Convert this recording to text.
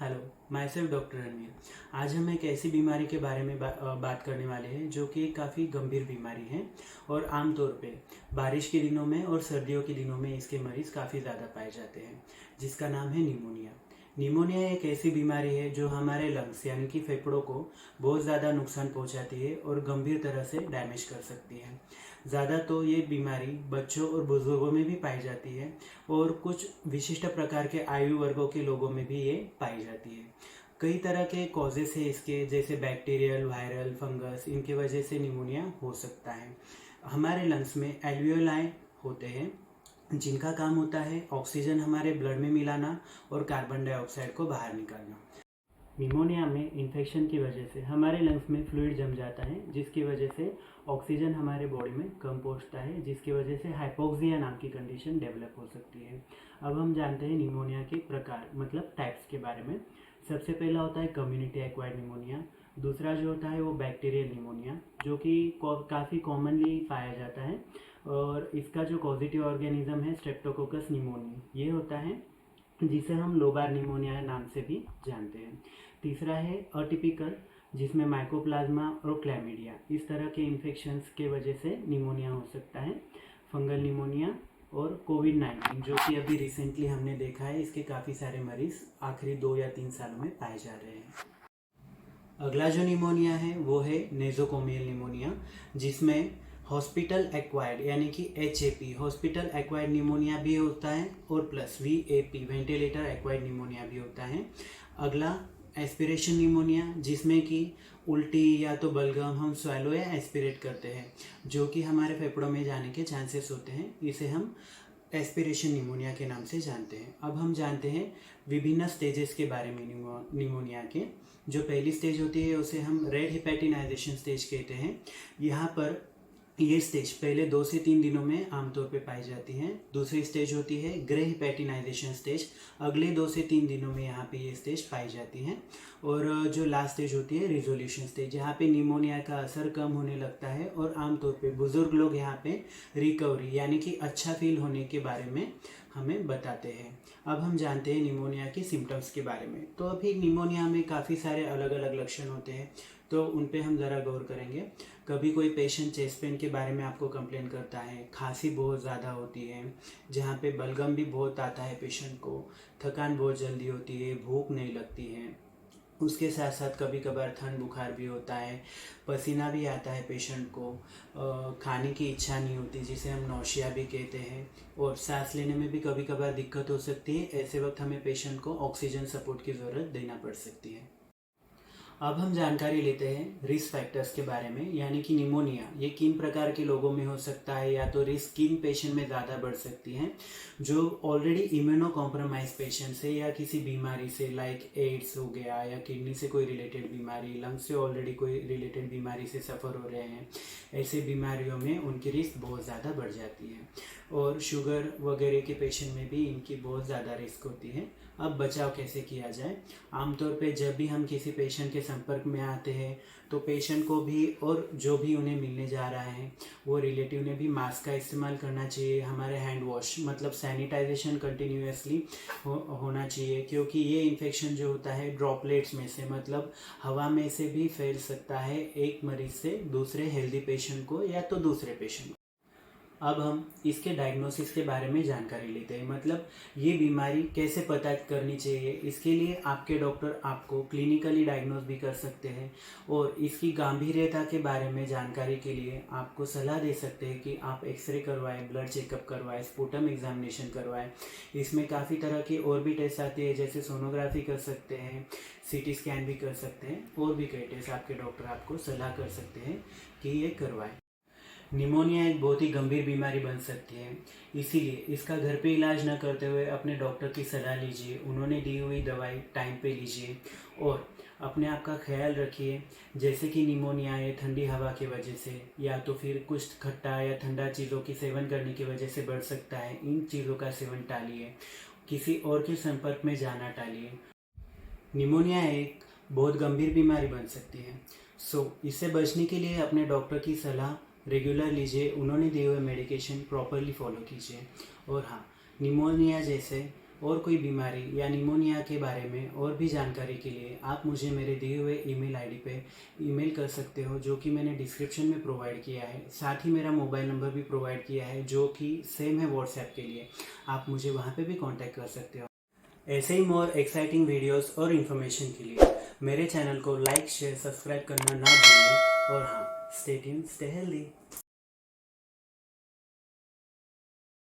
Hello, my self doctor Ranveer. आज हम एक ऐसी बीमारी के बारे में बात करने वाले हैं जो कि काफ़ी गंभीर बीमारी है और आमतौर पे बारिश के दिनों में और सर्दियों के दिनों में इसके मरीज़ काफ़ी ज़्यादा पाए जाते हैं, जिसका नाम है निमोनिया। निमोनिया एक ऐसी बीमारी है जो हमारे लंग्स यानी कि फेफड़ों को बहुत ज़्यादा नुकसान पहुंचाती है और गंभीर तरह से डैमेज कर सकती है। ज़्यादा तो ये बीमारी बच्चों और बुजुर्गों में भी पाई जाती है और कुछ विशिष्ट प्रकार के आयु वर्गों के लोगों में भी ये पाई जाती है। कई तरह के कॉजेस है इसके, जैसे बैक्टीरियल, वायरल, फंगस, इनके वजह से निमोनिया हो सकता है। हमारे लंग्स में एल्वियोलाई होते हैं जिनका काम होता है ऑक्सीजन हमारे ब्लड में मिलाना और कार्बन डाइऑक्साइड को बाहर निकालना। निमोनिया में इन्फेक्शन की वजह से हमारे लंग्स में फ्लूइड जम जाता है, जिसकी वजह से ऑक्सीजन हमारे बॉडी में कम पहुंचता है, जिसकी वजह से हाइपोक्सिया नाम की कंडीशन डेवलप हो सकती है। अब हम जानते हैं निमोनिया के प्रकार मतलब टाइप्स के बारे में। सबसे पहला होता है कम्युनिटी एक्वायर्ड निमोनिया। दूसरा जो होता है वो बैक्टीरियल निमोनिया, जो कि काफ़ी कॉमनली पाया जाता है और इसका जो पॉजिटिव ऑर्गेनिज्म है स्ट्रेप्टोकोकस निमोनिया ये होता है, जिसे हम लोबार निमोनिया नाम से भी जानते हैं। तीसरा है अटिपिकल, जिसमें माइकोप्लाज्मा और क्लैमिडिया इस तरह के इन्फेक्शंस के वजह से निमोनिया हो सकता है। फंगल निमोनिया और कोविड-19 जो कि अभी रिसेंटली हमने देखा है, इसके काफ़ी सारे मरीज आखिरी 2 या 3 सालों में पाए जा रहे हैं। अगला जो निमोनिया है वो है नेजोकोमियल निमोनिया, जिसमें हॉस्पिटल एक्वायर्ड यानी कि HAP हॉस्पिटल एक्वायर्ड निमोनिया भी होता है और plus VAP ventilator acquired pneumonia भी होता है। अगला एस्पिरेशन निमोनिया, जिसमें कि उल्टी या तो बलगम हम स्वैलो या एस्पिरेट करते हैं, जो कि हमारे फेफड़ों में जाने के चांसेस होते हैं, इसे हम एस्पिरेशन निमोनिया के नाम से जानते हैं। अब हम जानते हैं विभिन्न स्टेजेस के बारे में निमोनिया के। जो पहली स्टेज होती है उसे हम रेड हिपैटिनाइजेशन स्टेज कहते हैं। यहाँ पर ये स्टेज पहले 2 से 3 दिनों में आमतौर पे पाई जाती है। दूसरी स्टेज होती है ग्रे हिपैटिनाइजेशन स्टेज, अगले 2 से 3 दिनों में यहाँ पे ये स्टेज पाई जाती है। और जो लास्ट स्टेज होती है रिजोल्यूशन स्टेज, यहाँ पे निमोनिया का असर कम होने लगता है और आमतौर पे बुजुर्ग लोग यहाँ पे रिकवरी यानी कि अच्छा फील होने के बारे में हमें बताते हैं। अब हम जानते हैं निमोनिया के सिम्टम्स के बारे में। तो अभी निमोनिया में काफ़ी सारे अलग अलग लक्षण होते हैं, तो उन पे हम ज़रा गौर करेंगे। कभी कोई पेशेंट चेस्ट पेन के बारे में आपको कंप्लेन करता है, खांसी बहुत ज़्यादा होती है, जहाँ पे बलगम भी बहुत आता है पेशेंट को, थकान बहुत जल्दी होती है, भूख नहीं लगती है, उसके साथ साथ कभी कभार ठंड बुखार भी होता है, पसीना भी आता है पेशेंट को, खाने की इच्छा नहीं होती जिसे हम नौशिया भी कहते हैं, और सांस लेने में भी कभी कभार दिक्कत हो सकती है। ऐसे वक्त हमें पेशेंट को ऑक्सीजन सपोर्ट की ज़रूरत देना पड़ सकती है। अब हम जानकारी लेते हैं रिस्क फैक्टर्स के बारे में, यानी कि निमोनिया ये किन प्रकार के लोगों में हो सकता है, या तो रिस्क किन पेशेंट में ज़्यादा बढ़ सकती है। जो ऑलरेडी इम्यूनो कॉम्प्रोमाइज पेशेंट्स है या किसी बीमारी से लाइक एड्स हो गया या किडनी से कोई रिलेटेड बीमारी, लंग्स से ऑलरेडी कोई रिलेटेड बीमारी से सफ़र हो रहे हैं, ऐसे बीमारियों में उनकी रिस्क बहुत ज़्यादा बढ़ जाती है। और शुगर वगैरह के पेशेंट में भी इनकी बहुत ज़्यादा रिस्क होती है। अब बचाव कैसे किया जाए। आमतौर पे जब भी हम किसी पेशेंट के संपर्क में आते हैं तो पेशेंट को भी और जो भी उन्हें मिलने जा रहा है वो रिलेटिव ने भी मास्क का इस्तेमाल करना चाहिए। हमारे हैंड वॉश मतलब सैनिटाइजेशन कंटिन्यूसली होना चाहिए, क्योंकि ये इन्फेक्शन जो होता है ड्रॉपलेट्स में से मतलब हवा में से भी फैल सकता है एक मरीज से दूसरे हेल्दी पेशेंट को या तो दूसरे पेशेंट को। अब हम इसके डायग्नोसिस के बारे में जानकारी लेते हैं, मतलब ये बीमारी कैसे पता करनी चाहिए। इसके लिए आपके डॉक्टर आपको क्लिनिकली डायग्नोस भी कर सकते हैं और इसकी गंभीरता के बारे में जानकारी के लिए आपको सलाह दे सकते हैं कि आप एक्सरे करवाएं, ब्लड चेकअप करवाएं, स्पूटम एग्जामिनेशन करवाएं। इसमें काफ़ी तरह की और भी टेस्ट आती है, जैसे सोनोग्राफी कर सकते हैं, CT स्कैन भी कर सकते हैं, और भी कई टेस्ट आपके डॉक्टर आपको सलाह कर सकते हैं कि ये करवाएं। निमोनिया एक बहुत ही गंभीर बीमारी बन सकती है, इसीलिए इसका घर पे इलाज न करते हुए अपने डॉक्टर की सलाह लीजिए, उन्होंने दी हुई दवाई टाइम पे लीजिए और अपने आप का ख्याल रखिए। जैसे कि निमोनिया है ठंडी हवा की वजह से या तो फिर कुछ खट्टा या ठंडा चीज़ों की सेवन करने की वजह से बढ़ सकता है, इन चीज़ों का सेवन टालिए, किसी और के संपर्क में जाना टालिए। निमोनिया एक बहुत गंभीर बीमारी बन सकती है, इससे बचने के लिए अपने डॉक्टर की सलाह रेगुलर लीजिए, उन्होंने दिए हुए मेडिकेशन प्रॉपरली फॉलो कीजिए। और हाँ, निमोनिया जैसे और कोई बीमारी या निमोनिया के बारे में और भी जानकारी के लिए आप मुझे मेरे दिए हुए ईमेल आईडी पे ईमेल कर सकते हो, जो कि मैंने डिस्क्रिप्शन में प्रोवाइड किया है। साथ ही मेरा मोबाइल नंबर भी प्रोवाइड किया है, जो कि सेम है व्हाट्सएप के लिए। आप मुझे वहाँ पे भी कांटेक्ट कर सकते हो। ऐसे ही मोर एक्साइटिंग वीडियोस और इन्फॉर्मेशन के लिए मेरे चैनल को लाइक शेयर सब्सक्राइब करना ना भूलिए। और हाँ, स्टे ट्यून्ड, स्टे हेल्दी।